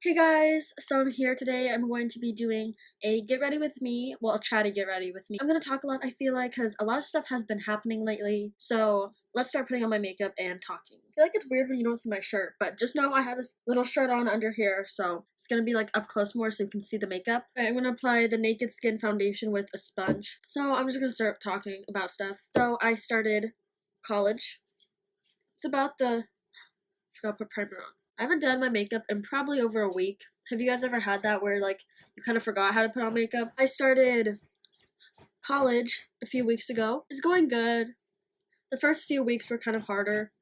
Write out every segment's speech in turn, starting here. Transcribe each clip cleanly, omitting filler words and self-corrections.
Hey guys, so I'm here today. I'm going to be doing a get ready with me, well, a chatty get ready with me. I'm going to talk a lot, I feel like, because a lot of stuff has been happening lately. So let's start putting on my makeup and talking. I feel like it's weird when you don't see my shirt, but just know I have this little shirt on under here, so it's going to be like up close more so you can see the makeup. Alright, I'm going to apply the Naked Skin foundation with a sponge. So I'm just going to start talking about stuff. So I started college. It's about I forgot to put primer on. I haven't done my makeup in probably over a week. Have you guys ever had that where like you kind of forgot how to put on makeup? I started college a few weeks ago. It's going good. The first few weeks were kind of harder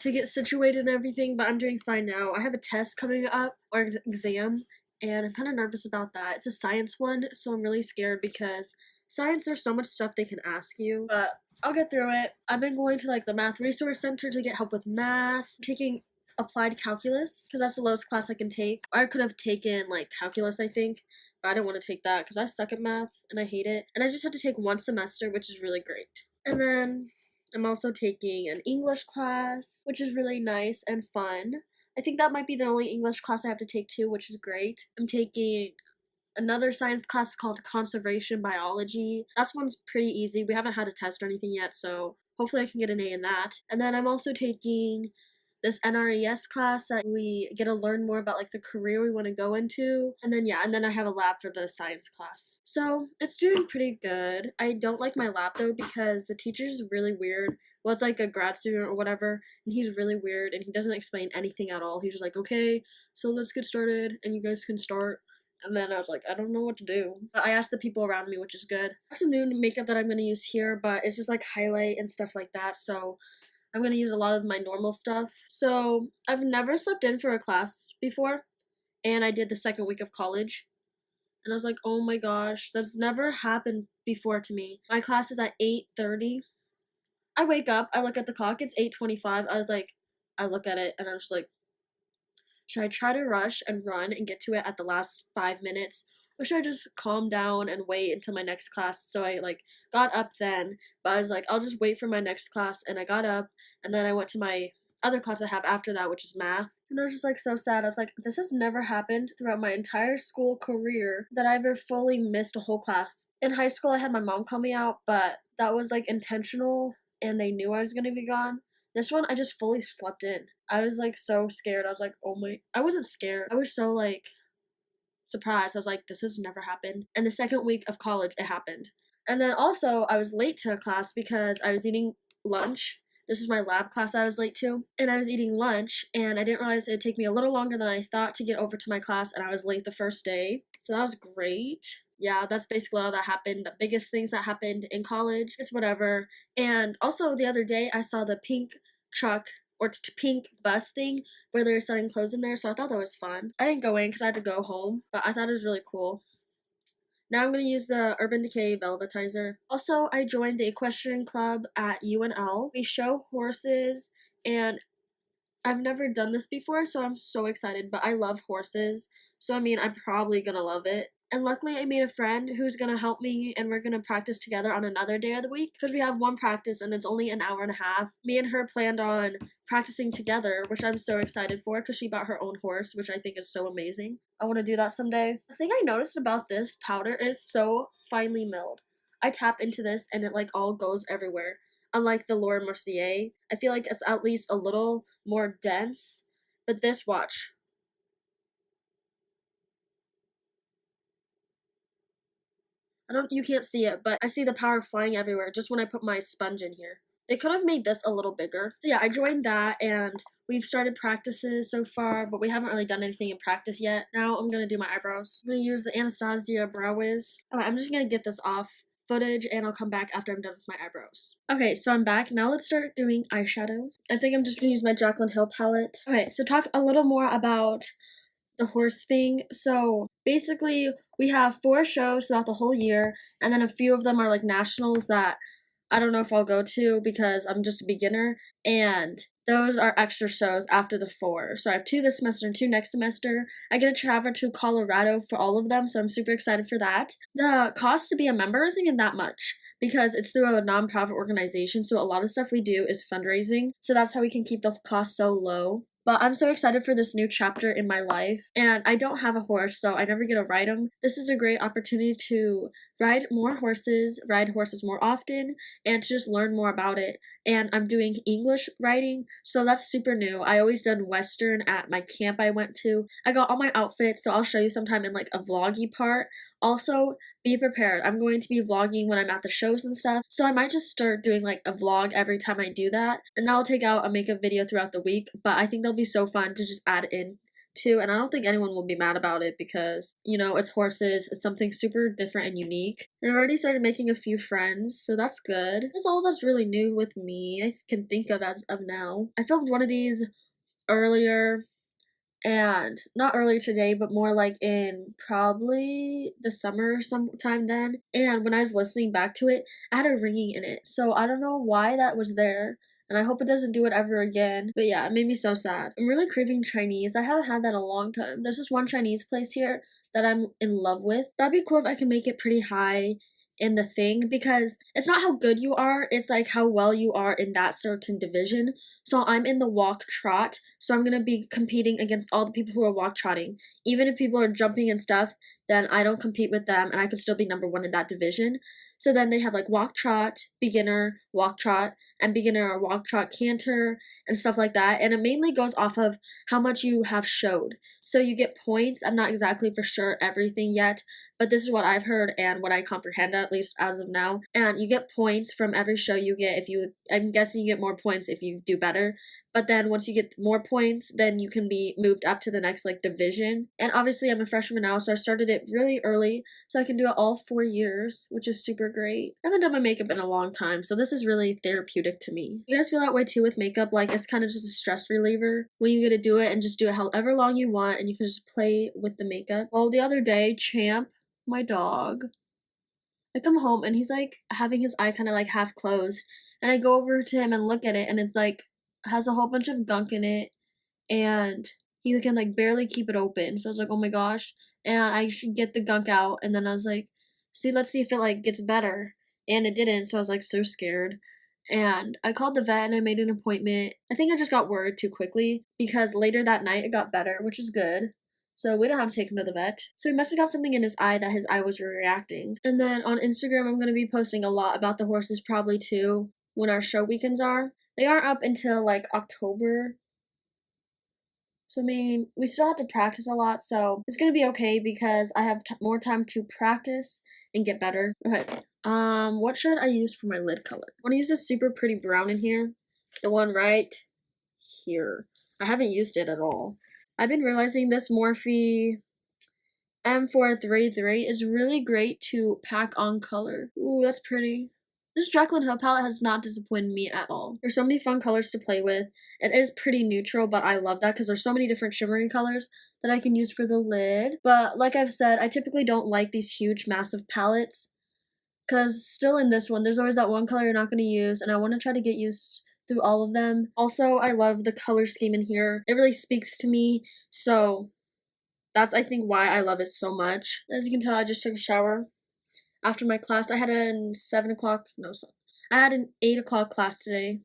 to get situated and everything, but I'm doing fine now. I have a test coming up, or exam, and I'm kind of nervous about that. It's a science one, so I'm really scared because science, there's so much stuff they can ask you, but I'll get through it. I've been going to like the math resource center to get help with math. I'm taking applied calculus because that's the lowest class I can take. I could have taken like calculus, I think, but I didn't want to take that because I suck at math and I hate it. And I just had to take one semester, which is really great. And then I'm also taking an English class, which is really nice and fun. I think that might be the only English class I have to take too, which is great. I'm taking another science class called conservation biology. That one's pretty easy. We haven't had a test or anything yet, so hopefully I can get an A in that. And then I'm also taking this NRES class that we get to learn more about like the career we want to go into. And then I have a lab for the science class. So it's doing pretty good. I don't like my lab though because the teacher's really weird. Well, it's like a grad student or whatever, and he's really weird and he doesn't explain anything at all. He's just like, okay, so let's get started and you guys can start. And then I was like, I don't know what to do. But I asked the people around me, which is good. I have some new makeup that I'm going to use here, but it's just like highlight and stuff like that. So I'm going to use a lot of my normal stuff. So I've never slept in for a class before. And I did the second week of college. And I was like, oh my gosh, that's never happened before to me. My class is at 8:30. I wake up, I look at the clock, it's 8:25. I look at it and I was like, should I try to rush and run and get to it at the last 5 minutes? Or should I just calm down and wait until my next class? So I like got up then, but I was like, I'll just wait for my next class. And I got up and then I went to my other class I have after that, which is math. And I was just like so sad. I was like, this has never happened throughout my entire school career that I ever fully missed a whole class. In high school, I had my mom call me out, but that was like intentional and they knew I was gonna be gone. This one, I just fully slept in. I was like so scared. I was like, oh my. I wasn't scared. I was so like surprised. I was like, this has never happened. And the second week of college, it happened. And then also, I was late to a class because I was eating lunch. This is my lab class I was late to. And I was eating lunch, and I didn't realize it would take me a little longer than I thought to get over to my class, and I was late the first day. So that was great. Yeah, that's basically all that happened. The biggest things that happened in college is whatever. And also, the other day, I saw the pink truck or pink bus thing where they were selling clothes in there, so I thought that was fun. I didn't go in because I had to go home, but I thought it was really cool. Now I'm going to use the Urban Decay Velvetizer. Also, I joined the equestrian club at UNL. We show horses, and I've never done this before, so I'm so excited, but I love horses, so I mean, I'm probably gonna love it. And luckily, I made a friend who's gonna help me, and we're gonna practice together on another day of the week, because we have one practice, and it's only an hour and a half. Me and her planned on practicing together, which I'm so excited for, because she bought her own horse, which I think is so amazing. I want to do that someday. The thing I noticed about this powder is so finely milled. I tap into this, and it like all goes everywhere. Unlike the Laura Mercier, I feel like it's at least a little more dense. But this, watch. You can't see it, but I see the power flying everywhere just when I put my sponge in here. They could have made this a little bigger. So yeah, I joined that and we've started practices so far, but we haven't really done anything in practice yet. Now I'm gonna do my eyebrows. I'm gonna use the Anastasia Brow Wiz. Okay, I'm just gonna get this off footage and I'll come back after I'm done with my eyebrows. Okay, so I'm back. Now let's start doing eyeshadow. I think I'm just gonna use my Jaclyn Hill palette. Okay, so talk a little more about the horse thing. So basically, we have 4 shows throughout the whole year, and then a few of them are like nationals that I don't know if I'll go to because I'm just a beginner, and those are extra shows after the 4. So I have 2 this semester and 2 next semester. I get to travel to Colorado for all of them, so I'm super excited for that. The cost to be a member isn't even that much because it's through a nonprofit organization, so a lot of stuff we do is fundraising, so that's how we can keep the cost so low. But I'm so excited for this new chapter in my life. And I don't have a horse, so I never get to ride them. This is a great opportunity to ride horses more often, and to just learn more about it. And I'm doing English writing, so that's super new. I always done Western at my camp I went to. I got all my outfits, so I'll show you sometime in like a vloggy part. Also, be prepared. I'm going to be vlogging when I'm at the shows and stuff, so I might just start doing like a vlog every time I do that, and I'll take out a makeup video throughout the week. But I think they'll be so fun to just add in too, and I don't think anyone will be mad about it because, you know, it's horses, it's something super different and unique. And I've already started making a few friends, so that's good. That's all that's really new with me I can think of as of now. I filmed one of these earlier, and not earlier today, but more like in probably the summer sometime then. And when I was listening back to it, I had a ringing in it, so I don't know why that was there, and I hope it doesn't do it ever again. But yeah, it made me so sad. I'm really craving Chinese. I haven't had that in a long time. There's this one Chinese place here that I'm in love with. That'd be cool if I can make it pretty high in the thing, because it's not how good you are, it's like how well you are in that certain division. So I'm in the walk trot, so I'm gonna be competing against all the people who are walk trotting. Even if people are jumping and stuff, then I don't compete with them, and I could still be number one in that division. So then they have like walk trot, beginner, walk trot, and beginner walk trot canter, and stuff like that. And it mainly goes off of how much you have showed. So you get points. I'm not exactly for sure everything yet, but this is what I've heard and what I comprehend, at least as of now. And you get points from every show you get. If you, I'm guessing you get more points if you do better. But then once you get more points, then you can be moved up to the next like division. And obviously I'm a freshman now, so I started it really early, so I can do it all 4 years, which is super great. I haven't done my makeup in a long time, so this is really therapeutic to me. You guys feel that way too with makeup? Like, it's kind of just a stress reliever when you get to do it, and just do it however long you want, and you can just play with the makeup. Well, the other day, Champ, my dog, I come home and he's like having his eye kind of like half closed, and I go over to him and look at it, and it's like has a whole bunch of gunk in it, and he can like barely keep it open. So I was like, oh my gosh, and I should get the gunk out. And then I was like, see, let's see if it like gets better, and it didn't. So I was like so scared, and I called the vet and I made an appointment. I think I just got worried too quickly, because later that night it got better, which is good. So we don't have to take him to the vet. So he must have got something in his eye that his eye was reacting. And then on Instagram, I'm going to be posting a lot about the horses probably too, when our show weekends are. They aren't up until like October. So I mean, we still have to practice a lot, so it's going to be okay because I have more time to practice and get better. Okay, what should I use for my lid color? I want to use this super pretty brown in here. The one right here. I haven't used it at all. I've been realizing this Morphe M433 is really great to pack on color. Ooh, that's pretty. This Jacqueline Hill palette has not disappointed me at all. There's so many fun colors to play with. It is pretty neutral, but I love that because there's so many different shimmery colors that I can use for the lid. But like I've said, I typically don't like these huge, massive palettes, because still in this one, there's always that one color you're not going to use, and I want to try to get used through all of them. Also, I love the color scheme in here. It really speaks to me, so that's, I think, why I love it so much. As you can tell, I just took a shower after my class. I had an 7 o'clock, no, sorry. I had an 8 o'clock class today.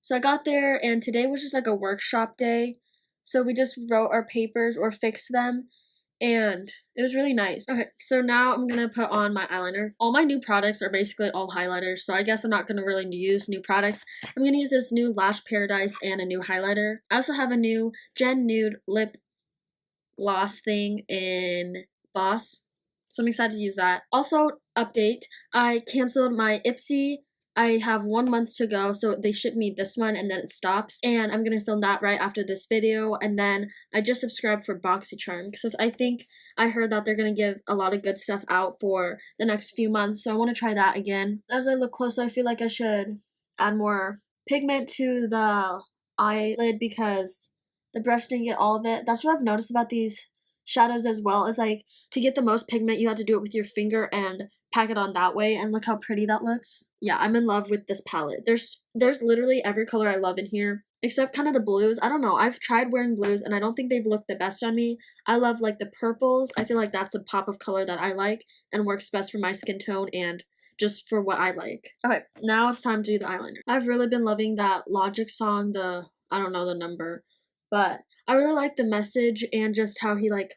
So I got there, and today was just like a workshop day. So we just wrote our papers or fixed them, and it was really nice. Okay, so now I'm gonna put on my eyeliner. All my new products are basically all highlighters, so I guess I'm not gonna really use new products. I'm gonna use this new Lash Paradise and a new highlighter. I also have a new Gen Nude lip gloss thing in Boss, so I'm excited to use that. Also, update, I canceled my Ipsy. I have 1 month to go, so they ship me this one and then it stops, and I'm gonna film that right after this video. And then I just subscribed for BoxyCharm because I think I heard that they're gonna give a lot of good stuff out for the next few months, so I want to try that again. As I look closer, I feel like I should add more pigment to the eyelid because the brush didn't get all of it. That's what I've noticed about these shadows as well, is like to get the most pigment you have to do it with your finger and pack it on that way, and look how pretty that looks. Yeah, I'm in love with this palette. There's literally every color I love in here, except kind of the blues. I don't know, I've tried wearing blues and I don't think they've looked the best on me. I love like the purples. I feel like that's a pop of color that I like and works best for my skin tone and just for what I like. Okay, now it's time to do the eyeliner. I've really been loving that Logic song, I don't know the number, but I really like the message and just how he like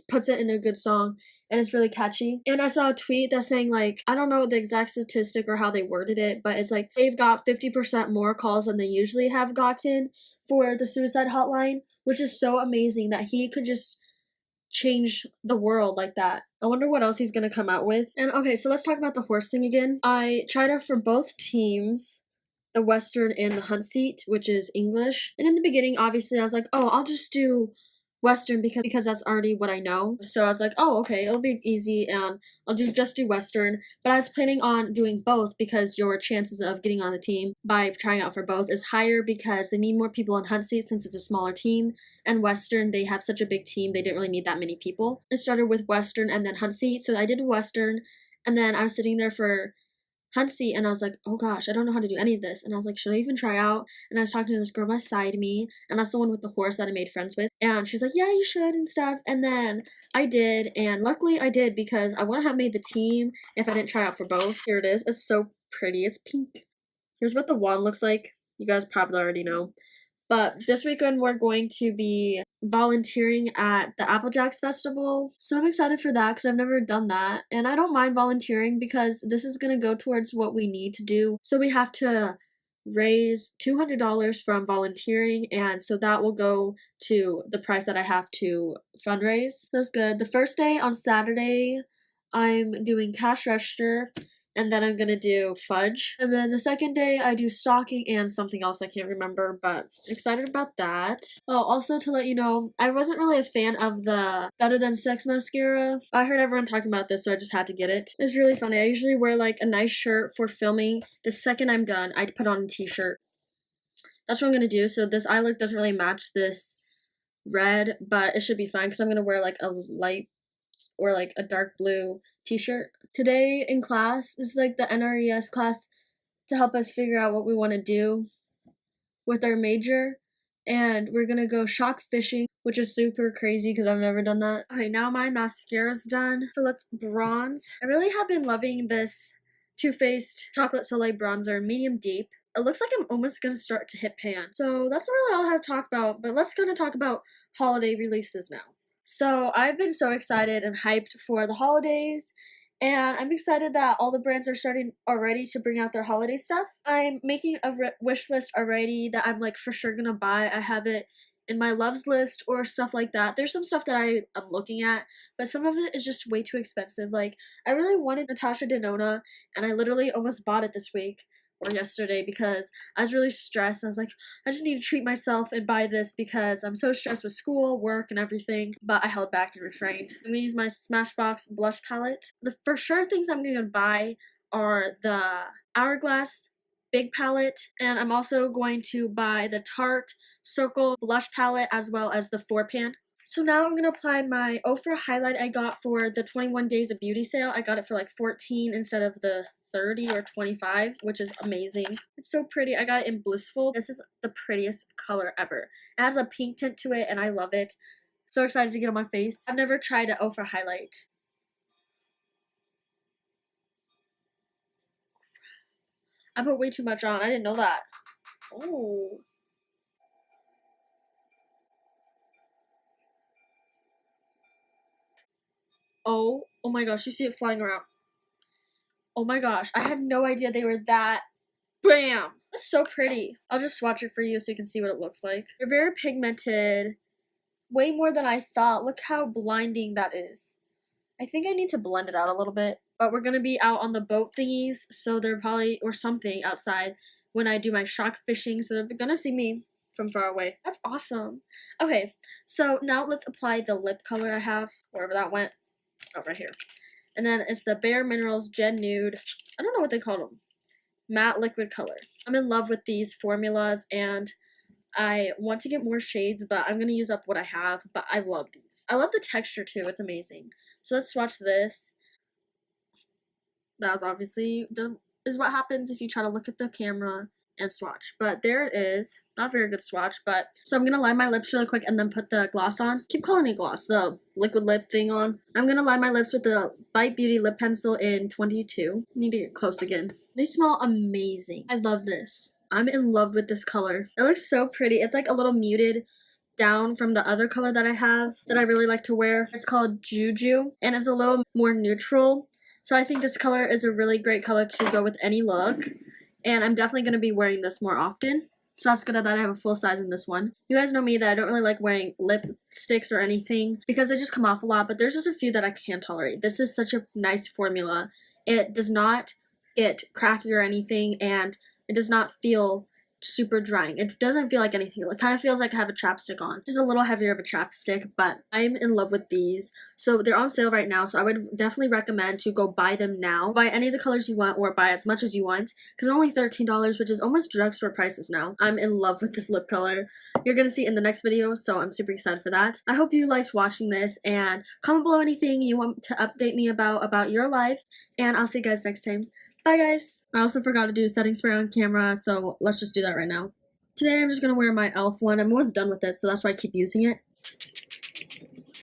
puts it in a good song, and it's really catchy. And I saw a tweet that's saying like, I don't know the exact statistic or how they worded it, but it's like they've got 50% more calls than they usually have gotten for the suicide hotline, which is so amazing that he could just change the world like that. I wonder what else he's gonna come out with. And okay, so let's talk about the horse thing again. I tried out for both teams, the Western and the Hunt seat, which is English. And in the beginning, obviously, I was like, oh, I'll just do Western because that's already what I know. So I was like, oh, okay, it'll be easy and I'll just do Western. But I was planning on doing both because your chances of getting on the team by trying out for both is higher because they need more people in Hunt seat since it's a smaller team. And Western, they have such a big team, they didn't really need that many people. I started with Western and then Hunt seat. So I did Western, and then I was sitting there for Hunt seat, and I was like, oh gosh, I don't know how to do any of this. And I was like, should I even try out? And I was talking to this girl beside me, and that's the one with the horse that I made friends with. And she's like, yeah, you should and stuff. And then I did, and luckily I did because I wouldn't have made the team if I didn't try out for both. Here it is. It's so pretty. It's pink. Here's what the wand looks like. You guys probably already know. But this weekend we're going to be volunteering at the Applejacks Festival. So I'm excited for that because I've never done that. And I don't mind volunteering because this is going to go towards what we need to do. So we have to raise $200 from volunteering, and so that will go to the price that I have to fundraise. That's good. The first day on Saturday, I'm doing cash register, and then I'm gonna do fudge. And then the second day I do stocking and something else I can't remember, but excited about that. Oh, also to let you know, I wasn't really a fan of the Better Than Sex mascara. I heard everyone talking about this, so I just had to get it. It's really funny. I usually wear like a nice shirt for filming. The second I'm done, I put on a t-shirt. That's what I'm gonna do. So this eye look doesn't really match this red, but it should be fine because I'm gonna wear like a light or like a dark blue t-shirt. Today in class is like the NRES class to help us figure out what we want to do with our major, and we're gonna go shock fishing, which is super crazy because I've never done that. Okay, now my mascara's done, so let's bronze. I really have been loving this Too Faced Chocolate Soleil bronzer, medium deep. It looks like I'm almost gonna start to hit pan. So that's really all I have to talk about, but let's gonna talk about holiday releases now. So I've been so excited and hyped for the holidays, and I'm excited that all the brands are starting already to bring out their holiday stuff. I'm making a wish list already that I'm like for sure gonna buy. I have it in my loves list or stuff like that. There's some stuff that I am looking at, but some of it is just way too expensive. Like, I really wanted Natasha Denona, and I literally almost bought it this week or yesterday because I was really stressed. I was like, I just need to treat myself and buy this because I'm so stressed with school, work, and everything. But I held back and refrained. I'm gonna use my Smashbox blush palette. The for sure things I'm gonna buy are the Hourglass Big Palette, and I'm also going to buy the Tarte Circle Blush Palette as well as the 4-pan. So now I'm going to apply my Ofra highlight I got for the 21 Days of Beauty sale. I got it for like 14 instead of the 30 or 25, which is amazing. It's so pretty. I got it in Blissful. This is the prettiest color ever. It has a pink tint to it, and I love it. So excited to get on my face. I've never tried an Ofra highlight. I put way too much on. I didn't know that. Oh. Oh my gosh, you see it flying around. Oh my gosh, I had no idea they were that. Bam! That's so pretty. I'll just swatch it for you so you can see what it looks like. They're very pigmented. Way more than I thought. Look how blinding that is. I think I need to blend it out a little bit. But we're gonna be out on the boat thingies, so they're probably, or something outside when I do my shock fishing, so they're gonna see me from far away. That's awesome. Okay, so now let's apply the lip color I have, wherever that went. Oh, right here. And then it's the Bare Minerals Gen Nude. I don't know what they call them. Matte liquid color. I'm in love with these formulas, and I want to get more shades, but I'm going to use up what I have, but I love these. I love the texture too. It's amazing. So let's swatch this. That was obviously is what happens if you try to look at the camera and swatch. But there it is. Not very good swatch, but so I'm gonna line my lips really quick and then put the gloss on. Keep calling it gloss, the liquid lip thing on. I'm gonna line my lips with the Bite Beauty lip pencil in 22. Need to get close again. They smell amazing. I love this. I'm in love with this color. It looks so pretty. It's like a little muted down from the other color that I have that I really like to wear. It's called Juju, and it's a little more neutral. So I think this color is a really great color to go with any look, and I'm definitely going to be wearing this more often. So that's good that I have a full size in this one. You guys know me that I don't really like wearing lipsticks or anything because they just come off a lot, but there's just a few that I can't tolerate. This is such a nice formula. It does not get cracky or anything, and it does not feel super drying. It doesn't feel like anything. It kind of feels like I have a chapstick on. Just a little heavier of a chapstick, but I'm in love with these. So they're on sale right now, so I would definitely recommend to go buy them now. Buy any of the colors you want or buy as much as you want because they're only $13, which is almost drugstore prices now. I'm in love with this lip color. You're gonna see it in the next video, so I'm super excited for that. I hope you liked watching this, and comment below anything you want to update me about your life, and I'll see you guys next time. Bye guys! I also forgot to do setting spray on camera, so let's just do that right now. Today I'm just going to wear my e.l.f. one. I'm almost done with it, so that's why I keep using it.